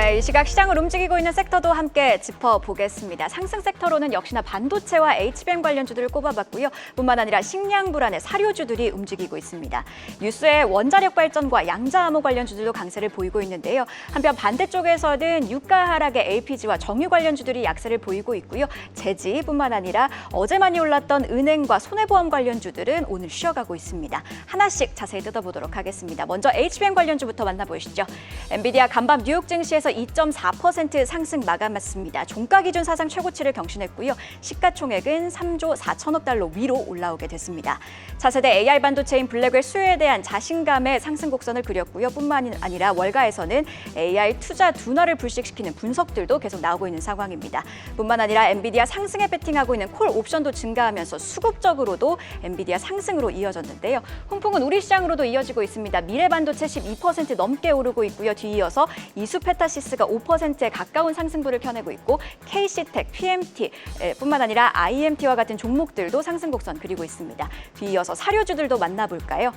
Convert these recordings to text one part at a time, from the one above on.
네, 이 시각 시장을 움직이고 있는 섹터도 함께 짚어보겠습니다. 상승 섹터로는 역시나 반도체와 HBM 관련주들을 꼽아봤고요. 뿐만 아니라 식량 불안의 사료주들이 움직이고 있습니다. 뉴스의 원자력 발전과 양자암호 관련주들도 강세를 보이고 있는데요. 한편 반대쪽에서는 유가 하락의 LPG와 정유 관련주들이 약세를 보이고 있고요. 재지뿐만 아니라 어제 많이 올랐던 은행과 손해보험 관련주들은 오늘 쉬어가고 있습니다. 하나씩 자세히 뜯어보도록 하겠습니다. 먼저 HBM 관련주부터 만나보시죠. 엔비디아 간밤 뉴욕 증시에서 2.4% 상승 마감했습니다. 종가 기준 사상 최고치를 경신했고요. 시가총액은 3조 4천억 달러 위로 올라오게 됐습니다. 차세대 AI 반도체인 블랙웰 수요에 대한 자신감의 상승 곡선을 그렸고요. 뿐만 아니라 월가에서는 AI 투자 둔화를 불식시키는 분석들도 계속 나오고 있는 상황입니다. 뿐만 아니라 엔비디아 상승에 베팅하고 있는 콜 옵션도 증가하면서 수급적으로도 엔비디아 상승으로 이어졌는데요. 훈풍은 우리 시장으로도 이어지고 있습니다. 미래반도체 12% 넘게 오르고 있고요. 뒤이어서 이수페타시스가 5%에 가까운 상승부를 펴내고 있고 KC텍, PMT 뿐만 아니라 IMT와 같은 종목들도 상승 곡선 그리고 있습니다. 뒤이어서 사료주들도 만나볼까요?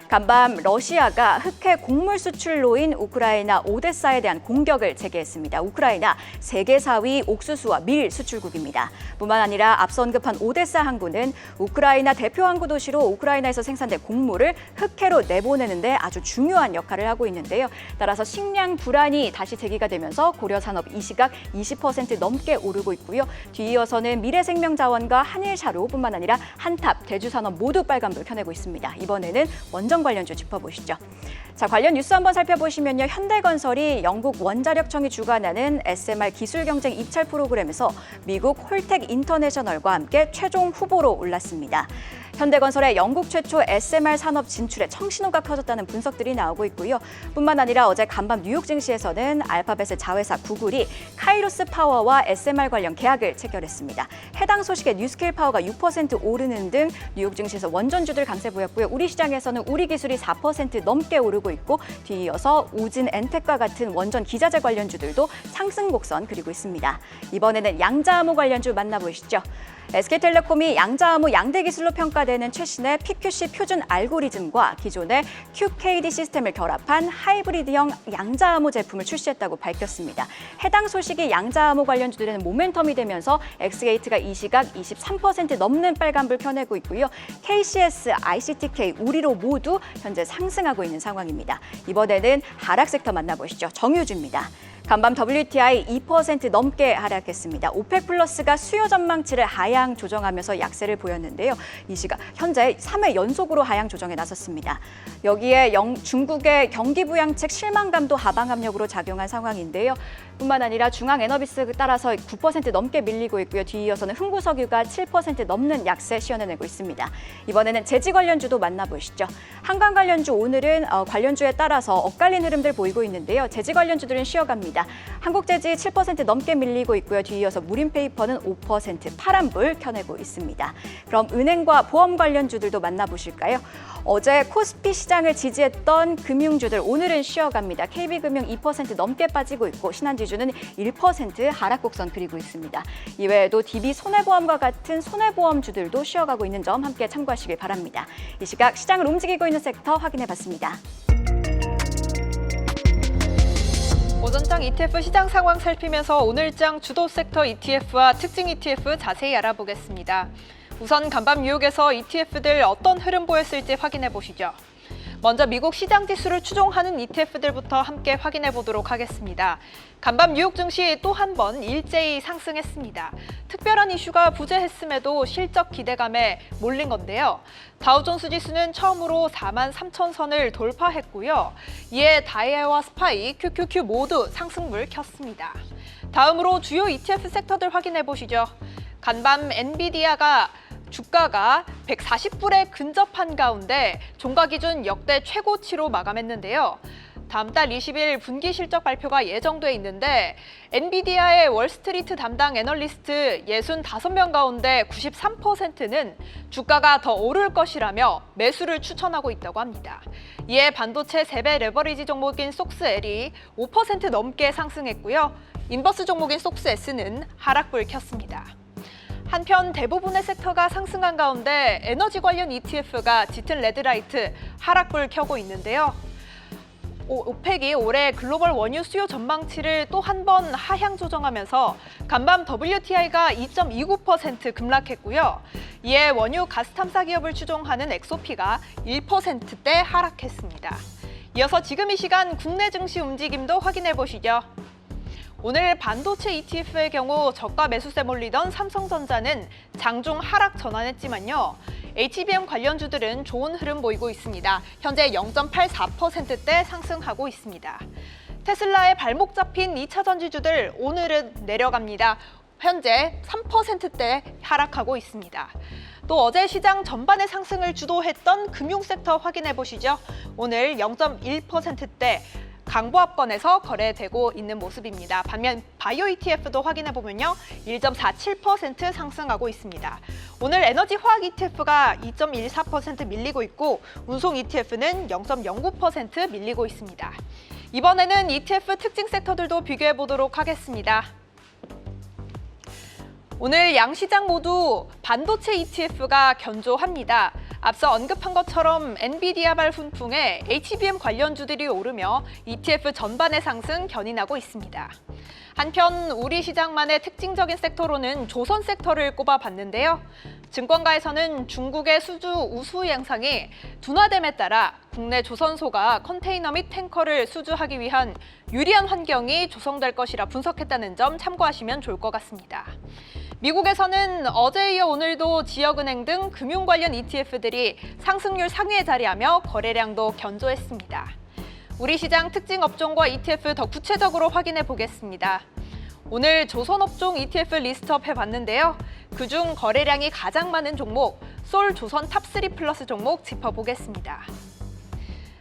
간밤 러시아가 흑해 곡물 수출로인 우크라이나 오데사에 대한 공격을 재개했습니다. 우크라이나 세계 4위 옥수수와 밀 수출국입니다. 뿐만 아니라 앞서 언급한 오데사 항구는 우크라이나 대표 항구 도시로 우크라이나에서 생산된 곡물을 흑해로 내보내는 데 아주 중요한 역할을 하고 있는데요. 따라서 식량 불안이 다시 제기가 되면서 고려산업 이 시각 20% 넘게 오르고 있고요. 뒤이어서는 미래생명자원과 한일샤료뿐만 아니라 한탑, 대주산업 모두 빨간불 켜내고 있습니다. 이번에는 원전 관련주 짚어보시죠. 자, 관련 뉴스 한번 살펴보시면요. 현대건설이 영국 원자력청이 주관하는 SMR 기술 경쟁 입찰 프로그램에서 미국 홀텍 인터내셔널과 함께 최종 후보로 올랐습니다. 현대건설의 영국 최초 SMR 산업 진출에 청신호가 켜졌다는 분석들이 나오고 있고요. 뿐만 아니라 어제 간밤 뉴욕 증시에서는 알파벳의 자회사 구글이 카이로스 파워와 SMR 관련 계약을 체결했습니다. 해당 소식에 뉴스케일 파워가 6% 오르는 등 뉴욕 증시에서 원전주들 강세 보였고요. 우리 시장에서는 우리 기술이 4% 넘게 오르고 있고 뒤이어서 우진 엔텍과 같은 원전 기자재 관련주들도 상승 곡선 그리고 있습니다. 이번에는 양자암호 관련주 만나보시죠. SK텔레콤이 양자암호 양대 기술로 평가되는 최신의 PQC 표준 알고리즘과 기존의 QKD 시스템을 결합한 하이브리드형 양자암호 제품을 출시했다고 밝혔습니다. 해당 소식이 양자암호 관련주들에는 모멘텀이 되면서 엑스게이트가 이 시각 23% 넘는 빨간불 켜내고 있고요. KCS, ICTK, 우리로 모두 현재 상승하고 있는 상황입니다. 이번에는 하락 섹터 만나보시죠. 정유주입니다. 간밤 WTI 2% 넘게 하락했습니다. 오펙 플러스가 수요 전망치를 하향 조정하면서 약세를 보였는데요. 이 시각 현재 3회 연속으로 하향 조정에 나섰습니다. 여기에 중국의 경기 부양책 실망감도 하방 압력으로 작용한 상황인데요. 뿐만 아니라 중앙에너비스 따라서 9% 넘게 밀리고 있고요. 뒤이어서는 흥구석유가 7% 넘는 약세 시현해내고 있습니다. 이번에는 재지 관련주도 만나보시죠. 한강 관련주 오늘은 관련주에 따라서 엇갈린 흐름들 보이고 있는데요. 재지 관련주들은 쉬어갑니다. 한국재지 7% 넘게 밀리고 있고요. 뒤이어서 무림페이퍼는 5% 파란불 켜내고 있습니다. 그럼 은행과 보험 관련주들도 만나보실까요? 어제 코스피 시장을 지지했던 금융주들 오늘은 쉬어갑니다. KB금융 2% 넘게 빠지고 있고 신한지주는 1% 하락 곡선 그리고 있습니다. 이외에도 DB 손해보험과 같은 손해보험주들도 쉬어가고 있는 점 함께 참고하시길 바랍니다. 이 시각 시장을 움직이고 있는 섹터 확인해봤습니다. 오전장 ETF 시장 상황 살피면서 오늘장 주도 섹터 ETF와 특징 ETF 자세히 알아보겠습니다. 우선 간밤 뉴욕에서 ETF들 어떤 흐름 보였을지 확인해 보시죠. 먼저 미국 시장 지수를 추종하는 ETF들부터 함께 확인해 보도록 하겠습니다. 간밤 뉴욕 증시 또 한 번 일제히 상승했습니다. 특별한 이슈가 부재했음에도 실적 기대감에 몰린 건데요. 다우존스 지수는 처음으로 43,000선을 돌파했고요. 이에 다이애와 스파이, QQQ 모두 상승불 켰습니다. 다음으로 주요 ETF 섹터들 확인해 보시죠. 간밤 엔비디아가 주가가 140불에 근접한 가운데 종가 기준 역대 최고치로 마감했는데요. 다음 달 20일 분기 실적 발표가 예정돼 있는데 엔비디아의 월스트리트 담당 애널리스트 65명 가운데 93%는 주가가 더 오를 것이라며 매수를 추천하고 있다고 합니다. 이에 반도체 3배 레버리지 종목인 속스L이 5% 넘게 상승했고요. 인버스 종목인 속스S는 하락불 켰습니다. 한편 대부분의 섹터가 상승한 가운데 에너지 관련 ETF가 짙은 레드라이트 하락불 켜고 있는데요. 오펙이 올해 글로벌 원유 수요 전망치를 또 한 번 하향 조정하면서 간밤 WTI가 2.29% 급락했고요. 이에 원유 가스 탐사 기업을 추종하는 엑소피가 1%대 하락했습니다. 이어서 지금 이 시간 국내 증시 움직임도 확인해 보시죠. 오늘 반도체 ETF의 경우 저가 매수세 몰리던 삼성전자는 장중 하락 전환했지만요. HBM 관련주들은 좋은 흐름 보이고 있습니다. 현재 0.84%대 상승하고 있습니다. 테슬라의 발목 잡힌 2차 전지주들 오늘은 내려갑니다. 현재 3%대 하락하고 있습니다. 또 어제 시장 전반의 상승을 주도했던 금융섹터 확인해 보시죠. 오늘 0.1%대 강보합권에서 거래되고 있는 모습입니다. 반면 바이오 ETF도 확인해 보면요. 1.47% 상승하고 있습니다. 오늘 에너지 화학 ETF가 2.14% 밀리고 있고 운송 ETF는 0.09% 밀리고 있습니다. 이번에는 ETF 특징 섹터들도 비교해 보도록 하겠습니다. 오늘 양 시장 모두 반도체 ETF가 견조합니다. 앞서 언급한 것처럼 엔비디아발 훈풍에 HBM 관련주들이 오르며 ETF 전반의 상승 견인하고 있습니다. 한편 우리 시장만의 특징적인 섹터로는 조선 섹터를 꼽아봤는데요. 증권가에서는 중국의 수주 우수 양상이 둔화됨에 따라 국내 조선소가 컨테이너 및 탱커를 수주하기 위한 유리한 환경이 조성될 것이라 분석했다는 점 참고하시면 좋을 것 같습니다. 미국에서는 어제에 이어 오늘도 지역은행 등 금융 관련 ETF들이 상승률 상위에 자리하며 거래량도 견조했습니다. 우리 시장 특징 업종과 ETF 더 구체적으로 확인해 보겠습니다. 오늘 조선업종 ETF 리스트업 해봤는데요. 그중 거래량이 가장 많은 종목, 솔 조선 탑3 플러스 종목 짚어보겠습니다.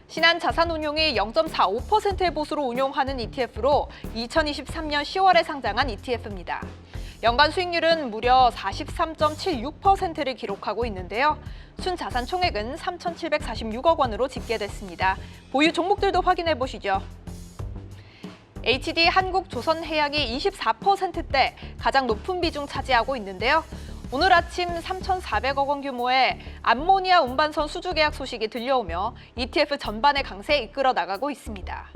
신한자산운용이 0.45%의 보수로 운용하는 ETF로 2023년 10월에 상장한 ETF입니다. 연간 수익률은 무려 43.76%를 기록하고 있는데요. 순자산 총액은 3,746억 원으로 집계됐습니다. 보유 종목들도 확인해 보시죠. HD 한국조선해양이 24%대 가장 높은 비중 차지하고 있는데요. 오늘 아침 3,400억 원 규모의 암모니아 운반선 수주 계약 소식이 들려오며 ETF 전반의 강세에 이끌어 나가고 있습니다.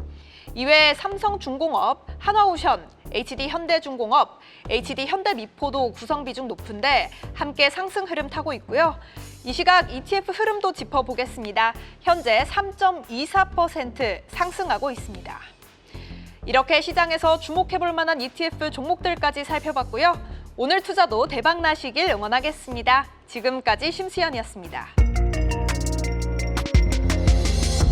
이외에 삼성중공업, 한화오션, HD현대중공업, HD현대미포도 구성 비중 높은데 함께 상승 흐름 타고 있고요. 이 시각 ETF 흐름도 짚어보겠습니다. 현재 3.24% 상승하고 있습니다. 이렇게 시장에서 주목해볼 만한 ETF 종목들까지 살펴봤고요. 오늘 투자도 대박 나시길 응원하겠습니다. 지금까지 심수연이었습니다.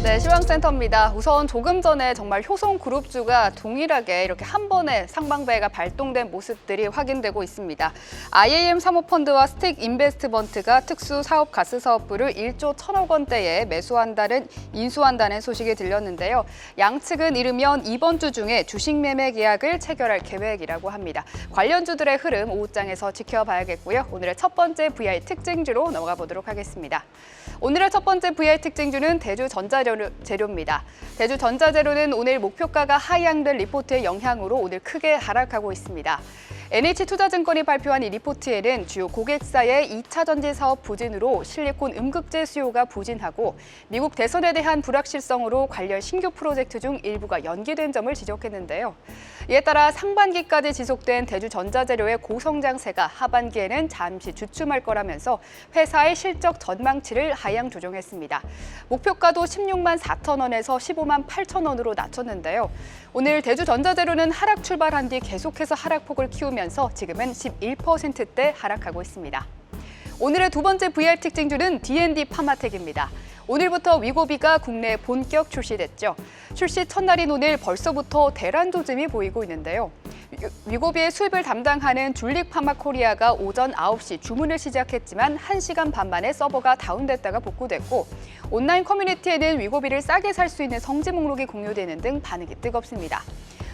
네, 시황센터입니다. 우선 조금 전에 정말 효성그룹주가 동일하게 이렇게 한 번에 상방배가 발동된 모습들이 확인되고 있습니다. IAM 사모펀드와 스틱 인베스트먼트가 특수 사업 가스 사업부를 1조 1,000억 원대에 매수한다는 인수한다는 소식이 들렸는데요. 양측은 이르면 이번 주 중에 주식 매매 계약을 체결할 계획이라고 합니다. 관련주들의 흐름 오후장에서 지켜봐야겠고요. 오늘의 첫 번째 VI 특징주로 넘어가 보도록 하겠습니다. 오늘의 첫 번째 VI 특징주는 대주전자재료입니다. 대주전자재료는 오늘 목표가가 하향된 리포트의 영향으로 오늘 크게 하락하고 있습니다. NH투자증권이 발표한 이 리포트에는 주요 고객사의 2차 전지 사업 부진으로 실리콘 음극재 수요가 부진하고 미국 대선에 대한 불확실성으로 관련 신규 프로젝트 중 일부가 연기된 점을 지적했는데요. 이에 따라 상반기까지 지속된 대주전자재료의 고성장세가 하반기에는 잠시 주춤할 거라면서 회사의 실적 전망치를 하향 조정했습니다. 목표가도 16만 4천 원에서 15만 8천 원으로 낮췄는데요. 오늘 대주전자재료는 하락 출발한 뒤 계속해서 하락폭을 키우면서 지금은 11%대 하락하고 있습니다. 오늘의 두 번째 VR 특징주는 D&D 파마텍입니다. 오늘부터 위고비가 국내에 본격 출시됐죠. 출시 첫날인 오늘 벌써부터 대란 조짐이 보이고 있는데요. 위고비의 수입을 담당하는 줄릭 파마코리아가 오전 9시 주문을 시작했지만 1시간 반 만에 서버가 다운됐다가 복구됐고 온라인 커뮤니티에는 위고비를 싸게 살 수 있는 성지 목록이 공유되는 등 반응이 뜨겁습니다.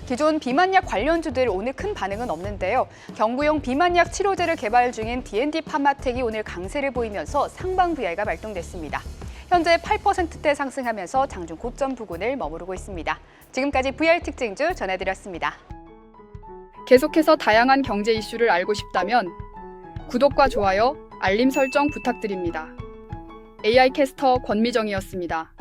기존 비만약 관련주들 오늘 큰 반응은 없는데요. 경구용 비만약 치료제를 개발 중인 D&D 파마텍이 오늘 강세를 보이면서 상방 VI가 발동됐습니다. 현재 8%대 상승하면서 장중 고점 부근을 머무르고 있습니다. 지금까지 VR 특징주 전해드렸습니다. 계속해서 다양한 경제 이슈를 알고 싶다면 구독과 좋아요, 알림 설정 부탁드립니다. AI 캐스터 권미정이었습니다.